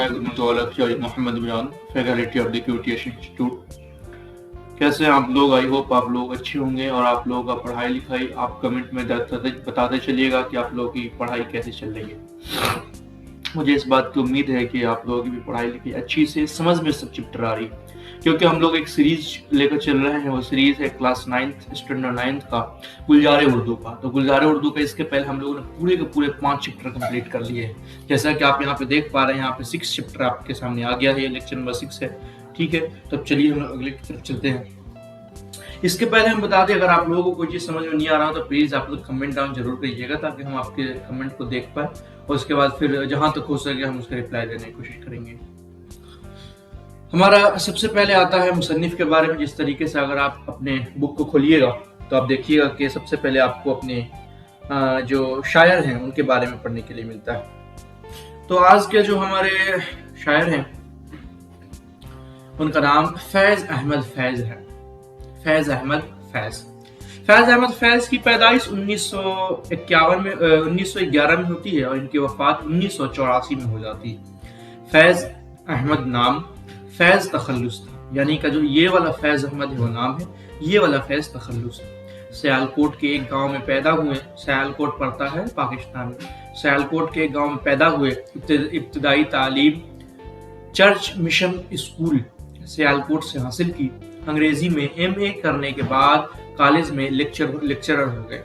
Mohammad Imran, faculty of the QTS institute. कैसे हैं आप लोग? आई होप आप लोग अच्छे होंगे और आप लोगों का पढ़ाई लिखाई आप कमेंट में बताते चलिएगा कि आप लोगों की पढ़ाई कैसे चल रही है। मुझे इस बात की उम्मीद है कि आप लोगों की भी पढ़ाई लिखाई अच्छी से समझ में सब चैप्टर आ रही है, क्योंकि हम लोग एक सीरीज लेकर चल रहे हैं। वो सीरीज है क्लास 9th स्टैंडर्ड 9th का गुलजार उर्दू का। तो गुलजार उर्दू का इसके पहले हम लोगों ने पूरे के पूरे 5 चैप्टर कंप्लीट कर लिए हैं। जैसा कि आप यहाँ पे देख पा रहे हैं, यहाँ पे 6 चैप्टर आपके सामने आ गया है। ये लेक्चर नंबर 6 है। ठीक है, तब चलिए हम अगले की तरफ चलते हैं। इसके पहले हम बता दें, अगर आप लोगों को कोई चीज समझ में नहीं आ रहा तो प्लीज आप लोग कमेंट डाउन जरूर करिएगा, ताकि हम आपके कमेंट को देख पाए और उसके बाद फिर जहां तक हो सके हम उसका रिप्लाई देने की कोशिश करेंगे। हमारा सबसे पहले आता है मुसन्निफ के बारे में। जिस तरीके से अगर आप अपने बुक को खोलिएगा तो आप देखिएगा कि सबसे पहले आपको अपने जो शायर हैं उनके बारे में पढ़ने के लिए मिलता है। तो आज के जो हमारे शायर हैं उनका नाम फैज अहमद फैज है। फैज अहमद फैज। फैज अहमद फैज की पैदाइश 1911 में होती है और इनकी वफात 1984 में हो जाती है। फैज अहमद नाम फैज तखल्लुस था, यानी कि जो ये वाला फैज अहमद है वो नाम है, ये वाला फैज तखल्लुस है। सियालकोट के एक गांव में पैदा हुए। सियालकोट पड़ता है पाकिस्तान में। सियालकोट के एक गांव में पैदा हुए। इब्तदाई तालीम चर्च मिशन स्कूल सियालकोट से हासिल की। अंग्रेजी में MA करने के बाद कॉलेज में लेक्चरर हो गए।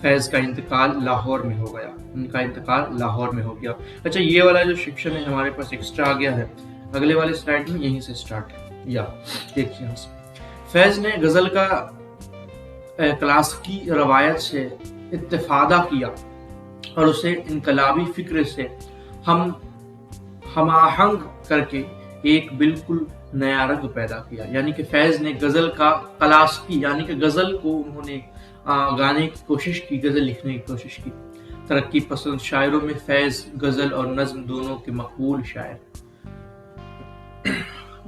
फैज का इंतकाल लाहौर में हो गया। उनका इंतकाल लाहौर में हो गया। अच्छा, ये वाला जो सेक्शन है हमारे पास एक्स्ट्रा आ गया है, अगले वाले स्लाइड में यहीं से स्टार्ट है। या देखिए यहाँ से फैज ने गजल का क्लासिकी रवायत से इत्तेफादा किया और उसे इनकलाबी फिक्र से हमाहंग करके एक बिल्कुल नया रंग पैदा किया। यानी कि फैज ने गजल का क्लासिकी यानी कि गजल को उन्होंने गाने की कोशिश की, गजल लिखने की कोशिश की। तरक्की पसंद शायरों में फैज गजल और नज्म दोनों के मकबूल शायर।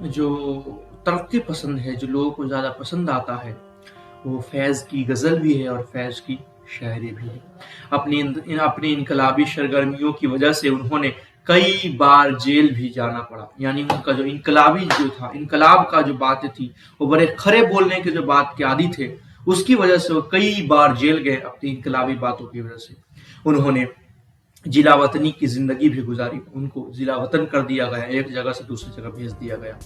जो तरक्की पसंद है, जो लोगों को ज्यादा पसंद आता है, वो फैज की गजल भी है और फैज की शायरी भी है। अपनी इनकलाबी सरगर्मियों की वजह से उन्होंने कई बार जेल भी जाना पड़ा। यानी उनका जो इनकलाबी जो था, इनकलाब का जो बातें थी, वो बड़े खरे बोलने के जो बात के आदी थे, उसकी वजह से वो कई बार जेल गए। अपनी इनकलाबी बातों की वजह से उन्होंने जिला वतनी की जिंदगी भी गुजारी। उनको जिला वतन कर दिया गया, एक जगह से दूसरी जगह भेज दिया गया।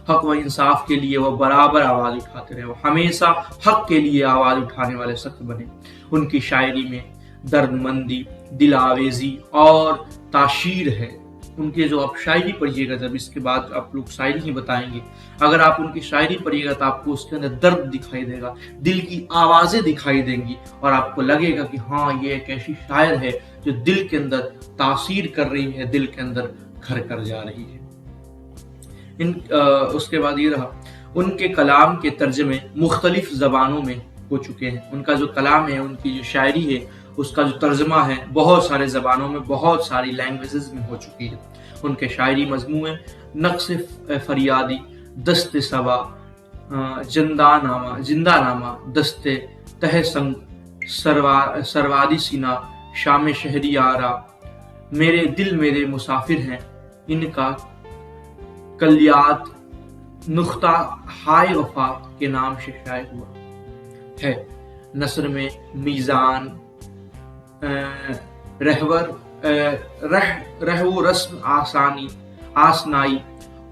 हक व इंसाफ के लिए वो बराबर आवाज उठाते रहे। वो हमेशा हक के लिए आवाज उठाने वाले सख्त बने। उनकी शायरी में दर्दमंदी, दिलावेजी और ताशीर है। उनके जो आप शायरी पढ़िएगा, जब इसके बाद आप लोग शायरी ही बताएंगे, अगर आप उनकी शायरी पढ़िएगा तो आपको उसके अंदर दर्द दिखाई देगा, दिल की आवाजें दिखाई देंगी और आपको लगेगा कि हाँ, ये एक ऐसी शायर है जो दिल के अंदर तासीर कर रही है, दिल के अंदर घर कर जा रही है। उसके बाद ये रहा, उनके कलाम के तर्जमे मुख्तलिफ जबानों में हो चुके हैं। उनका जो कलाम है, उनकी जो शायरी है, उसका जो तर्जमा है, बहुत सारे जबानों में, बहुत सारी लैंग्वेजेस में हो चुकी है। उनके शायरी मजमूए नक्श फरियादी, दस्ते सबा, जिंदानामा, दस्ते तहसंग, सरवादी सीना, शाम शहरी आरा, मेरे दिल मेरे मुसाफिर हैं, इनका कलियात नुख्ता हाय वफा के नाम से शाये हुआ है। नसर में मीजान, रहवो रस्म आसनाई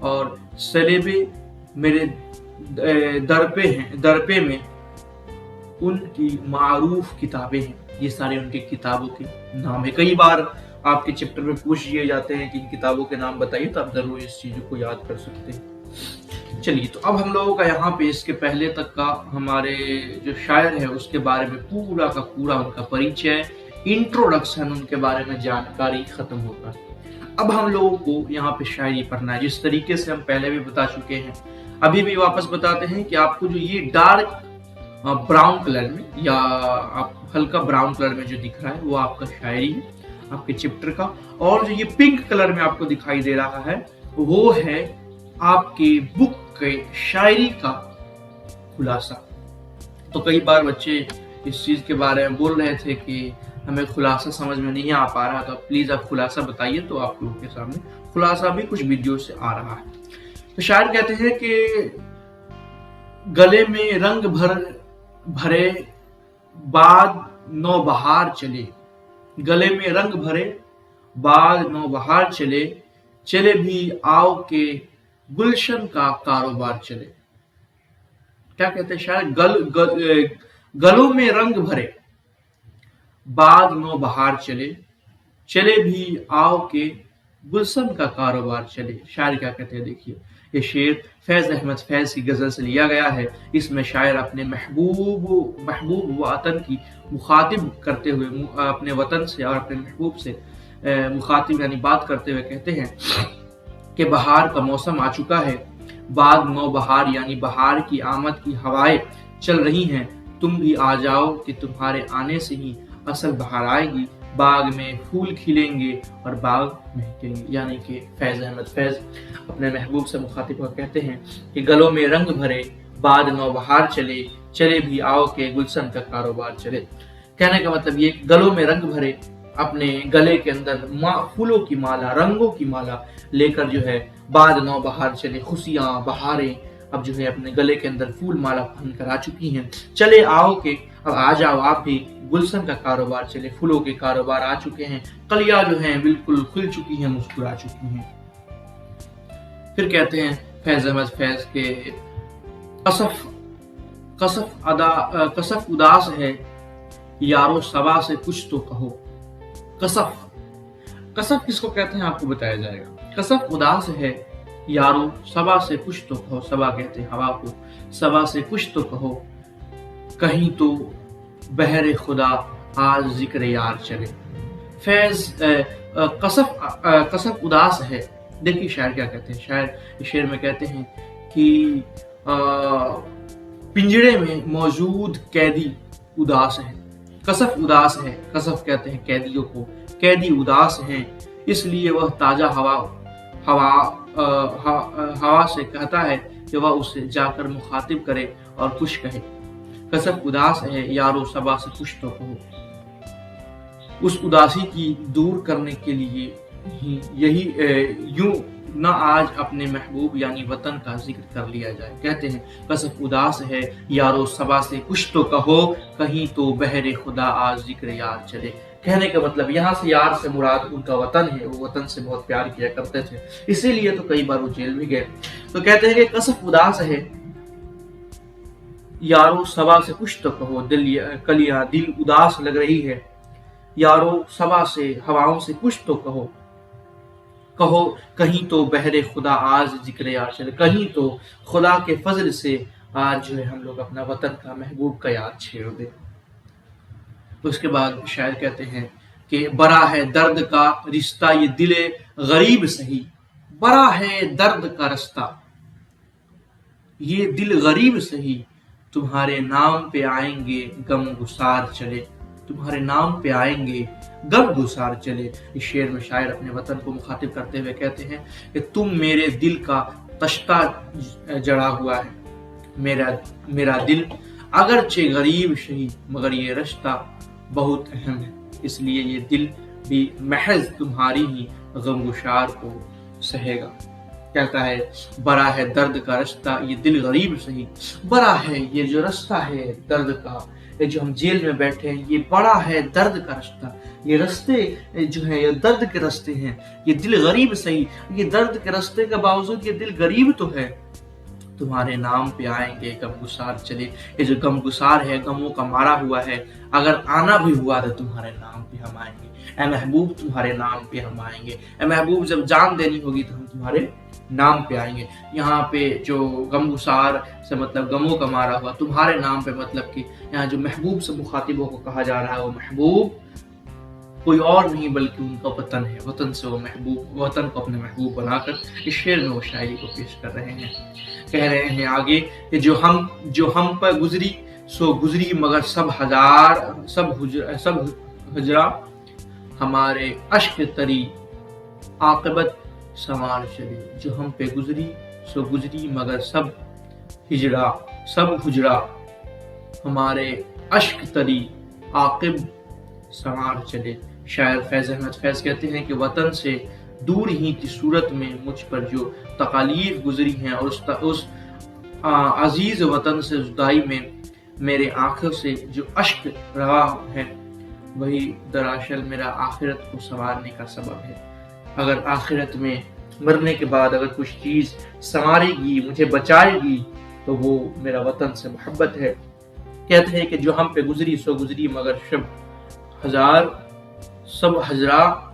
और सलेबे मेरे दरपे में उनकी मारूफ किताबें हैं। ये सारे उनके किताबों के नाम है। कई बार आपके चैप्टर में पूछ दिए जाते हैं कि इन किताबों के नाम बताइए, तो आप जरूर इस चीजों को याद कर सकते हैं। चलिए, तो अब हम लोगों का यहाँ पे इसके पहले तक का हमारे जो शायर है उसके बारे में पूरा का पूरा उनका परिचय, इंट्रोडक्शन, उनके बारे में जानकारी खत्म होता है। अब हम लोगों को यहाँ पे शायरी पढ़ना है, जिस तरीके से हम पहले भी बता चुके हैं, अभी भी वापस बताते हैं कि आपको जो ये डार्क ब्राउन कलर में या आप हल्का ब्राउन कलर में जो दिख रहा है वो आपका शायरी है आपके चैप्टर का, और जो ये पिंक कलर में आपको दिखाई दे रहा है वो है आपके बुक के शायरी का खुलासा। तो कई बार बच्चे اس چیز کے بارے میں بول رہے تھے کہ ہمیں خلاصہ سمجھ میں نہیں آ پا رہا، تو پلیز آپ خلاصہ بتائیے، تو آپ لوگوں کے سامنے خلاصہ بھی کچھ ویڈیو سے آ رہا ہے۔ تو شاعر کہتے ہیں کہ گلے میں رنگ بھرے بعد نو بہار چلے، گلے میں رنگ بھرے بعد نو بہار چلے، چلے بھی آؤ کے گلشن کا کاروبار چلے۔ کیا کہتے ہیں شاعر؟ گلوں میں رنگ بھرے بعد نو بہار چلے، چلے بھی آؤ کے گلشن کا کاروبار چلے۔ شاعر کیا کہتے ہیں دیکھیے، یہ شعر فیض احمد فیض کی غزل سے لیا گیا ہے۔ اس میں شاعر اپنے محبوب وطن کی مخاطب کرتے ہوئے، اپنے وطن سے اور اپنے محبوب سے مخاطب یعنی بات کرتے ہوئے کہتے ہیں کہ بہار کا موسم آ چکا ہے، بعد نو بہار یعنی بہار کی آمد کی ہوائیں چل رہی ہیں، تم بھی آ جاؤ کہ تمہارے آنے سے ہی اصل بہار آئے گی، باغ میں پھول کھلیں گے اور باغ مہکیں گے۔ یعنی کہ فیض احمد فیض اپنے محبوب سے مخاطب ہو کہتے ہیں کہ گلوں میں رنگ بھرے بعد نو بہار چلے، چلے بھی آؤ کہ گلشن کا کاروبار چلے۔ کہنے کا مطلب یہ کہ گلوں میں رنگ بھرے، اپنے گلے کے اندر پھولوں کی مالا، رنگوں کی مالا لے کر جو ہے بعد نو بہار چلے، خوشیاں بہاریں اب جو ہے اپنے گلے کے اندر پھول مالا پہن کر آ چکی ہیں، چلے آؤ کہ اب آ جاؤ آپ بھی گلشن کا کاروبار چلے، پھولوں کے کاروبار آ چکے ہیں، کلیاں جو ہیں بالکل کھل چکی ہیں، مسکرا چکی ہیں۔ پھر کہتے ہیں فیض احمد فیض کے کسف اداس ہے یارو صبا سے کچھ تو کہو۔ کسف کس کو کہتے ہیں آپ کو بتایا جائے گا۔ کسف اداس ہے یارو صبا سے کچھ تو کہو، صبا کہتے ہیں ہوا کو، صبا سے کچھ تو کہو، کہیں تو بہر خدا آج ذکر یار چلے۔ فیض کسف اداس ہے۔ دیکھیے شاعر کیا کہتے ہیں، شعر میں کہتے ہیں کہ پنجرے میں موجود قیدی اداس ہے، کسف اداس ہے، کسف کہتے ہیں قیدیوں کو، قیدی اداس ہیں، اس لیے وہ تازہ ہوا سے کہتا ہے کہ وہ اسے جا کر مخاطب کرے اور کچھ کہے۔ کسف اداس ہے یارو صبا سے کچھ تو کہو۔ اس اداسی کی دور کرنے کے لیے یہی یوں نہ آج اپنے محبوب یعنی وطن کا ذکر کر لیا جائے۔ کہتے ہیں کسف اداس ہے یارو صبا سے کچھ تو کہو، کہیں تو بہر خدا آج ذکر یار چلے۔ کہنے کا مطلب یہاں سے یار سے مراد ان کا وطن ہے، وہ وطن سے بہت پیار کیا کرتے تھے، اسی لیے تو کئی بار وہ جیل بھی گئے۔ تو کہتے ہیں کہ کسف اداس ہے یارو صبا سے کچھ تو کہو، کلیاں دل اداس لگ رہی ہے، یارو صبا سے ہواؤں سے کچھ تو کہو، کہیں تو بہر خدا آج ذکر یار چلے، کہیں تو خدا کے فضل سے آج جو ہے ہم لوگ اپنا وطن کا محبوب کا یاد چھیڑ دیں۔ تو اس کے بعد شاعر کہتے ہیں کہ بڑا ہے درد کا رشتہ یہ دل غریب سہی، بڑا ہے درد کا رشتہ یہ دل غریب سہی، تمہارے نام پہ آئیں گے غم گسار چلے، تمہارے نام پہ آئیں گے غم گسار چلے۔ اس شعر میں شاعر اپنے وطن کو مخاطب کرتے ہوئے کہتے ہیں کہ تم میرے دل کا تشتہ جڑا ہوا ہے، میرا دل اگرچہ غریب شہی مگر یہ رشتہ بہت اہم ہے، اس لیے یہ دل بھی محض تمہاری ہی غم گسار کو سہے گا۔ کہتا ہے بڑا ہے درد کا رشتہ یہ دل غریب سہی، بڑا ہے یہ جو رشتہ ہے درد کا، یہ جو ہم جیل میں بیٹھے ہیں، یہ بڑا ہے درد کا رشتہ، یہ رستے جو ہیں یہ درد کے رستے ہیں، یہ دل غریب سہی، یہ درد کے رستے کے باوجود یہ دل غریب تو ہے، تمہارے نام پہ آئیں گے غم گسار چلے۔ یہ جو غم گسار ہے، غموں کا مارا ہوا ہے، اگر آنا بھی ہوا تو تمہارے نام پہ ہم آئیں گے، اے محبوب تمہارے نام پہ ہم آئیں گے، اے محبوب جب جان دینی ہوگی تو ہم تمہارے نام پہ آئیں گے۔ یہاں پہ جو غم گسار سے مطلب غموں کا مارا ہوا، تمہارے نام پہ مطلب کہ یہاں جو محبوب سے مخاطبوں کو کہا جا رہا ہے وہ محبوب کوئی اور نہیں بلکہ ان کا وطن ہے، وطن سے وہ محبوب، وطن کو اپنے محبوب بنا کر اس شعر میں وہ شاعری کو پیش کر رہے ہیں۔ کہہ رہے ہیں آگے کہ جو ہم پر گزری سو گزری مگر سب ہجرا، ہمارے اشک تری عاقبت سنوار چلی، جو ہم پہ گزری سو گزری مگر سب ہجرا، ہمارے अश्क तरी आकिब संवार चले। शायर फैज अहमद फैज कहते हैं कि वतन से दूर ही की सूरत में मुझ पर जो तकालीफ गुजरी हैं और उस अजीज वतन से जुदाई में मेरे आंखों से जो अश्क रहा है वही दरअसल मेरा आखिरत को संवारने का सबब है। अगर आखिरत में मरने के बाद अगर कुछ चीज संवारेगी, मुझे बचाएगी, तो वो मेरा वतन से मोहब्बत है। कहते हैं कि जो हम पे गुजरी सो गुजरी मगर सब हजरा,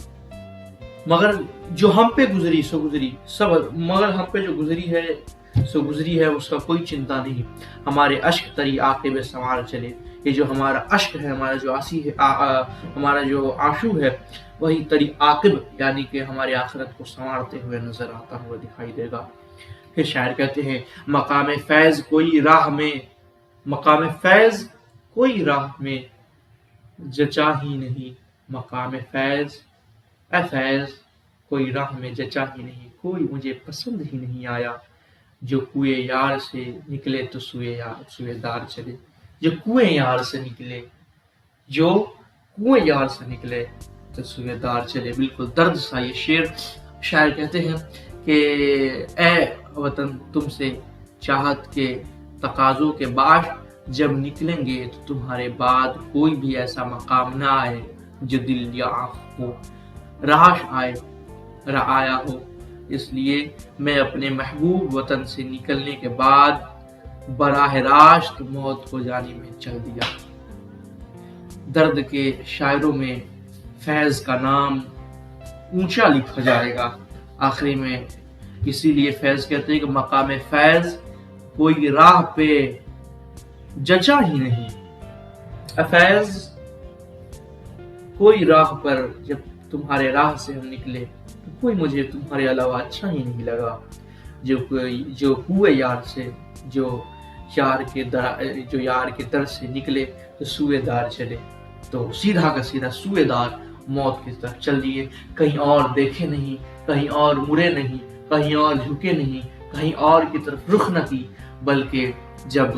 मगर जो हम पे गुजरी सो गुजरी सब, मगर हम पे जो गुजरी है सो गुजरी है, उसका कोई चिंता नहीं। हमारे अश्क तरी आकिब संवार चले। ये जो हमारा अश्क है, हमारा जो आंसी है, हमारा जो आंसू है, वही तरी आकिब यानी कि हमारे आखिरत को संवारते हुए नजर आता हुआ दिखाई देगा। फिर शायर कहते हैं मकाम फैज कोई राह में जचा ही नहीं, मकाम फैज कोई राह में जचा ही नहीं, कोई मुझे पसंद ही नहीं आया। जो कुएं यार से निकले तो सुए दार चले। जो कुएं यार से निकले तो सुए दार चले। बिल्कुल दर्द सा ये शेर। शायर कहते हैं कि ए वतन, तुमसे चाहत के तकाजों के बाद जब निकलेंगे तो तुम्हारे बाद कोई भी ऐसा मकाम ना आए जो दिल या आँख को आया हो। इसलिए मैं अपने महबूब वतन से निकलने के बाद बराह रास्त मौत को जाने में चल दिया। दर्द के शायरों में फैज का नाम ऊंचा लिखा जाएगा आखिरी में। इसीलिए फैज कहते हैं कि मकाम फैज कोई राह पे जचा ही नहीं। फैज कोई राह पर, जब तुम्हारे राह से हम निकले तो कोई मुझे तुम्हारे अलावा अच्छा ही नहीं लगा। जो कुएं यार से जो यार के दर से निकले तो सुएदार चले, तो सीधा का सीधा सुएदार मौत की तरफ चल दिए। कहीं और देखे नहीं, कहीं और मुड़े नहीं, कहीं और झुके नहीं, कहीं और की तरफ रुख न की, बल्कि जब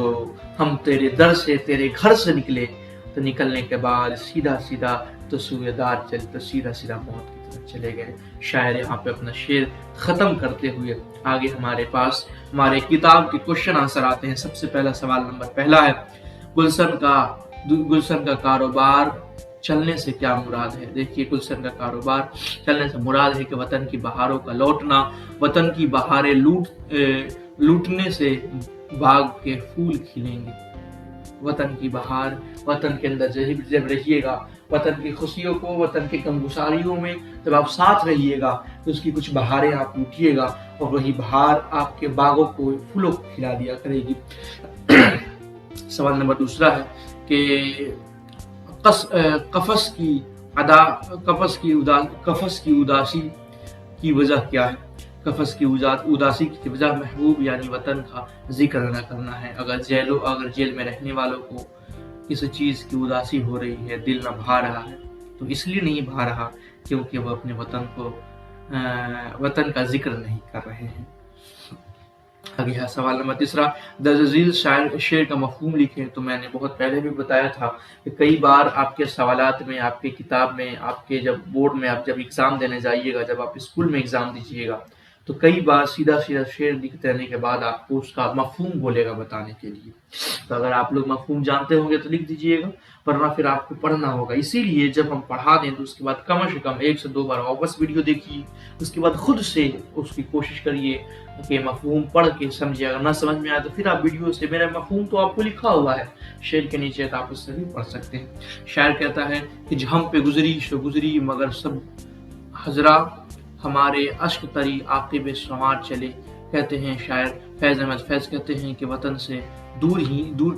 हम तेरे दर से, तेरे घर से निकले तो निकलने के बाद सीधा सीधा तो सुएदार चले, तो सीधा सीधा मौत की तरफ चले गए। शायर यहाँ पे अपना शेर खत्म करते हुए आगे हमारे पास हमारे किताब के क्वेश्चन आंसर आते हैं। सबसे पहला सवाल नंबर पहला है, गुलशन का कारोबार चलने से क्या मुराद है। देखिए, गुलशन का कारोबार चलने से मुराद है कि वतन की बहारों का लौटना। वतन की बहारें लूटने से बाग के फूल खिलेंगे। वतन की बहार, वतन के अंदर जब रहिएगा, वतन की खुशियों को, वतन के गमगुसारियों में जब आप साथ रहिएगा तो उसकी कुछ बहारें आप लूटिएगा और वही बहार आपके बागों को, फूलों को खिला दिया करेगी। सवाल नंबर दूसरा है कि कफस की उदासी की वजह क्या है। कफस की उदासी की वजह महबूब यानी वतन का जिक्र न करना है। अगर जेल में रहने वालों को किसी चीज की उदासी हो रही है, दिल न भा रहा है, तो इसलिए नहीं भा रहा क्योंकि वो अपने वतन का जिक्र नहीं कर रहे हैं। आगे है सवाल नंबर तीसरा, दर्जील शेर का मफहूम लिखें। तो मैंने बहुत पहले भी बताया था कि कई बार आपके सवालात में, आपके किताब में, आपके जब बोर्ड में आप जब एग्जाम देने जाइएगा, जब आप स्कूल में एग्जाम दीजिएगा, तो कई बार सीधा शेर लिख देने के बाद आपको उसका मफहूम बोलेगा बताने के लिए। तो अगर आप लोग मफहूम जानते होंगे तो लिख दीजिएगा, वरना फिर आपको पढ़ना होगा। इसीलिए जब हम पढ़ा दें तो उसके बाद कम से कम 1 से 2 बार वापस वीडियो देखिए, उसके बाद खुद से उसकी कोशिश करिए कि मफहूम पढ़ के समझिए। अगर ना समझ में आए तो फिर आप वीडियो से, मेरा मफहूम तो आपको लिखा हुआ है शेर के नीचे, तो आप उससे भी पढ़ सकते हैं। शायर कहता है कि जो हम पे गुजरी सो गुजरी मगर सब हजरा, हमारे अश्क तरी आकिब संवार चले। कहते हैं शायर फैज अहमद फैज कहते हैं कि वतन से दूर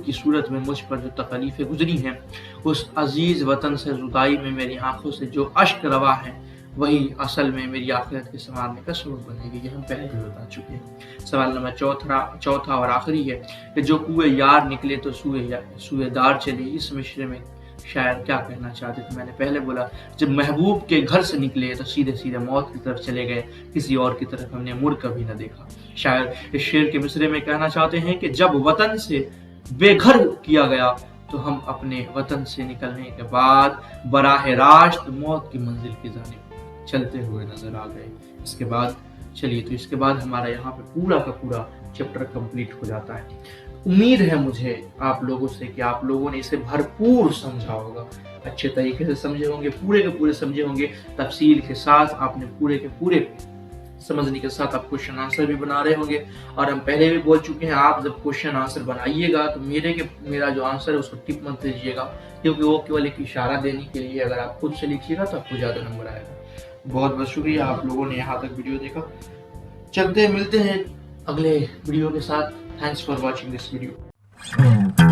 की सूरत में मुझ पर जो तकलीफें गुजरी हैं, उस अजीज वतन से जुदाई में मेरी आंखों से जो अश्क रवा है, वही असल में मेरी आखिरत के संवारने का सबब बनेगी। ये हम पहले भी बता चुके हैं। सवाल नंबर चौथा और आखिरी है कि जो कुएं यार निकले तो सुएदार चले। इस मिसरे में शायर क्या कहना चाहते थे। मैंने पहले बोला, जब महबूब के घर से निकले तो सीधे सीधे मौत की तरफ चले गए, किसी और की तरफ हमने मुड़ कभी न देखा। शायर इस शेर के मिसरे में कहना चाहते हैं कि जब वतन से बेघर किया गया تو ہم اپنے وطن سے نکلنے کے بعد براہ راست موت کی منزل کی جانب چلتے ہوئے نظر آ گئے۔ اس کے بعد چلیے، تو اس کے بعد ہمارا یہاں پہ پورا کا پورا چیپٹر کمپلیٹ ہو جاتا ہے۔ امید ہے مجھے آپ لوگوں سے کہ آپ لوگوں نے اسے بھرپور سمجھا ہوگا، اچھے طریقے سے سمجھے ہوں گے، پورے کے پورے سمجھے ہوں گے، تفصیل کے ساتھ آپ نے پورے کے پورے سمجھنے کے ساتھ آپ کوشچن آنسر بھی بنا رہے ہوں گے۔ اور ہم پہلے بھی بول چکے ہیں، آپ جب کوشچن آنسر بنائیے گا تو میرا جو آنسر ہے اس کو ٹپ مت دیجیے گا، کیونکہ وہ کیول ایک اشارہ دینے کے لیے، اگر آپ خود سے لکھیے گا تو آپ کو زیادہ نمبر آئے گا۔ بہت بہت شکریہ آپ لوگوں نے یہاں تک ویڈیو دیکھا۔ چلتے ملتے ہیں اگلے ویڈیو کے ساتھ۔ Thanks for watching this video.